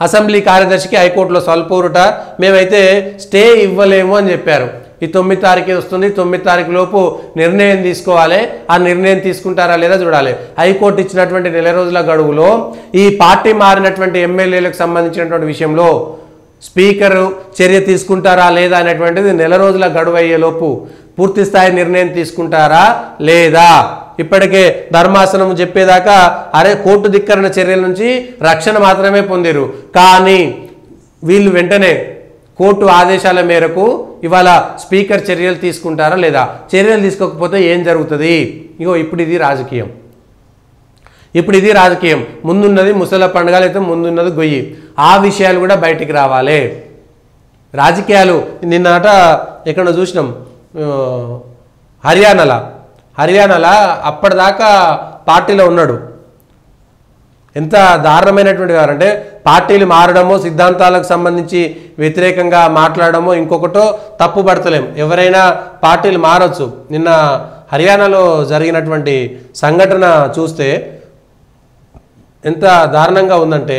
Assembly కార్యదర్శికి హైకోర్టులో స్వల్పూరుట, మేమైతే stay ఇవ్వలేము అని చెప్పారు. ఈ 9 తారీఖు వస్తుంది, 9 తారీఖు లోపు నిర్ణయం తీసుకోవాలి. ఆ నిర్ణయం తీసుకుంటారా లేదా చూడాలి. హైకోర్టు ఇచ్చినటువంటి నెల రోజుల గడువులో ఈ పార్టీ మారినటువంటి ఎమ్మెల్యేలకు సంబంధించినటువంటి విషయంలో స్పీకరు చర్య తీసుకుంటారా లేదా అనేటువంటిది నెల రోజుల గడువు అయ్యేలోపు పూర్తి స్థాయి నిర్ణయం తీసుకుంటారా లేదా. ఇప్పటికే ధర్మాసనం చెప్పేదాకా అరే కోర్టు ధిక్కరణ చర్యల నుంచి రక్షణ మాత్రమే పొందిరు, కానీ వీళ్ళు వెంటనే కోర్టు ఆదేశాల మేరకు ఇవాళ స్పీకర్ చర్యలు తీసుకుంటారా లేదా, చర్యలు తీసుకోకపోతే ఏం జరుగుతుంది. ఇగో ఇప్పుడు ఇది రాజకీయం, ముందున్నది ముసల పండుగ, అయితే ముందున్నది గొయ్యి. ఆ విషయాలు కూడా బయటికి రావాలి. రాజకీయాలు నిన్నట ఎక్కడ చూసినాం, హర్యానాలో అప్పటిదాకా పార్టీలో ఉన్నాడు. ఎంత దారుణమైనటువంటి వారు అంటే పార్టీలు మారడమో సిద్ధాంతాలకు సంబంధించి వ్యతిరేకంగా మాట్లాడడమో ఇంకొకటో తప్పు పడతలేం. ఎవరైనా పార్టీలు మారచ్చు. నిన్న హర్యానాలో జరిగినటువంటి సంఘటన చూస్తే ఎంత దారుణంగా ఉందంటే,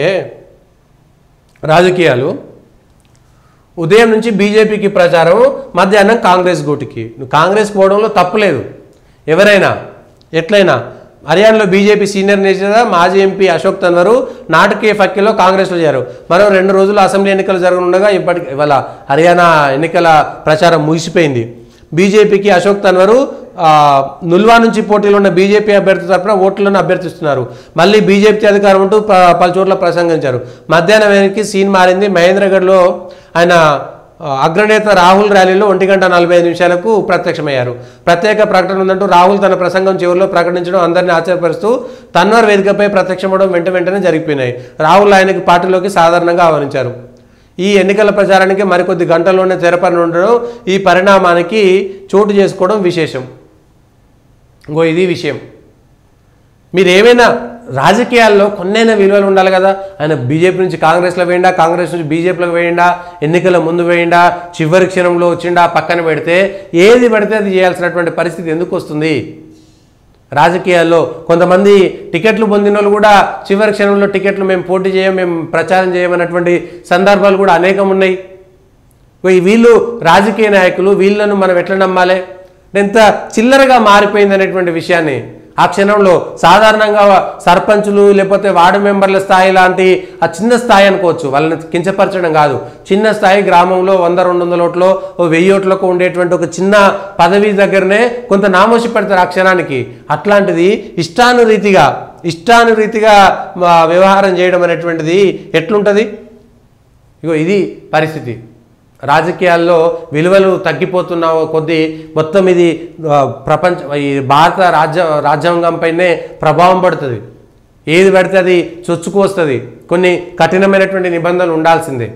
రాజకీయాలు ఉదయం నుంచి బీజేపీకి ప్రచారం, మధ్యాహ్నం కాంగ్రెస్ గూటికి. కాంగ్రెస్ పోవడంలో తప్పులేదు, ఎవరైనా ఎట్లయినా. హర్యానాలో బీజేపీ సీనియర్ నేత మాజీ ఎంపీ అశోక్ తన్వర్ నాటకీయ ఫక్కీలో కాంగ్రెస్లో చేరారు. మరో 2 రోజులు అసెంబ్లీ ఎన్నికలు జరగనుండగా ఇవాళ హర్యానా ఎన్నికల ప్రచారం ముగిసిపోయింది. బీజేపీకి అశోక్ తన్వర్ నుల్వా నుంచి పోటీలో ఉన్న బీజేపీ అభ్యర్థి తరఫున ఓట్లను అభ్యర్థిస్తున్నారు. మళ్ళీ బీజేపీ అధికారం ఉంటూ పలు చోట్ల ప్రసంగించారు. మధ్యాహ్నం వెనక్కి సీన్ మారింది. మహేంద్రగఢ్లో ఆయన అగ్రనేత రాహుల్ ర్యాలీలో 1:45 ప్రత్యక్షమయ్యారు. ప్రత్యేక ప్రకటన ఉందంటూ రాహుల్ తన ప్రసంగం చివరిలో ప్రకటించడం అందరినీ ఆశ్చర్యపరుస్తూ తన్వర్ వేదికపై ప్రత్యక్షమవడం వెంటనే జరిగిపోయినాయి. రాహుల్ ఆయనకి పార్టీలోకి సాధారణంగా ఆహ్వానించారు. ఈ ఎన్నికల ప్రచారానికి మరికొద్ది గంటల్లోనే తెరపని ఉండడం, ఈ పరిణామానికి చోటు చేసుకోవడం విశేషం. ఇంకో ఇది విషయం. మీరు ఏమైనా రాజకీయాల్లో కొన్నైనా విలువలు ఉండాలి కదా. ఆయన బీజేపీ నుంచి కాంగ్రెస్లో వేయండా, కాంగ్రెస్ నుంచి బీజేపీలోకి వేయండా, ఎన్నికల ముందు వేయండా, చివరి క్షణంలో వచ్చిండా, పక్కన పెడితే ఏది పడితే అది చేయాల్సినటువంటి పరిస్థితి ఎందుకు వస్తుంది. రాజకీయాల్లో కొంతమంది టికెట్లు పొందిన వాళ్ళు కూడా చివరి క్షణంలో టికెట్లు మేము పోటీ చేయం, మేము ప్రచారం చేయమన్నటువంటి సందర్భాలు కూడా అనేకం ఉన్నాయి. వీళ్ళు రాజకీయ నాయకులు, వీళ్ళను మనం ఎట్లా నమ్మాలి. ఎంత చిల్లరగా మారిపోయింది అనేటువంటి విషయాన్ని ఆ క్షణంలో సాధారణంగా సర్పంచులు లేకపోతే వార్డు మెంబర్ల స్థాయి లాంటి ఆ చిన్న స్థాయి అనుకోవచ్చు, వాళ్ళని కించపరచడం కాదు. చిన్న స్థాయి గ్రామంలో 100-200 ఓట్లో 1000 ఓట్లకు ఉండేటువంటి ఒక చిన్న పదవి దగ్గరనే కొంత నామోషి పెడతారు ఆ క్షణానికి. అట్లాంటిది ఇష్టానురీతిగా వ్యవహారం చేయడం అనేటువంటిది ఎట్లుంటుంది. ఇగో ఇది పరిస్థితి. రాజకీయాల్లో విలువలు తగ్గిపోతున్న కొద్దీ మొత్తం ఇది ఈ భారత రాజ్యాంగంపైనే ప్రభావం పడుతుంది. ఏది పడితే అది చొచ్చుకు వస్తుంది. కొన్ని కఠినమైనటువంటి నిబంధనలు ఉండాల్సిందే.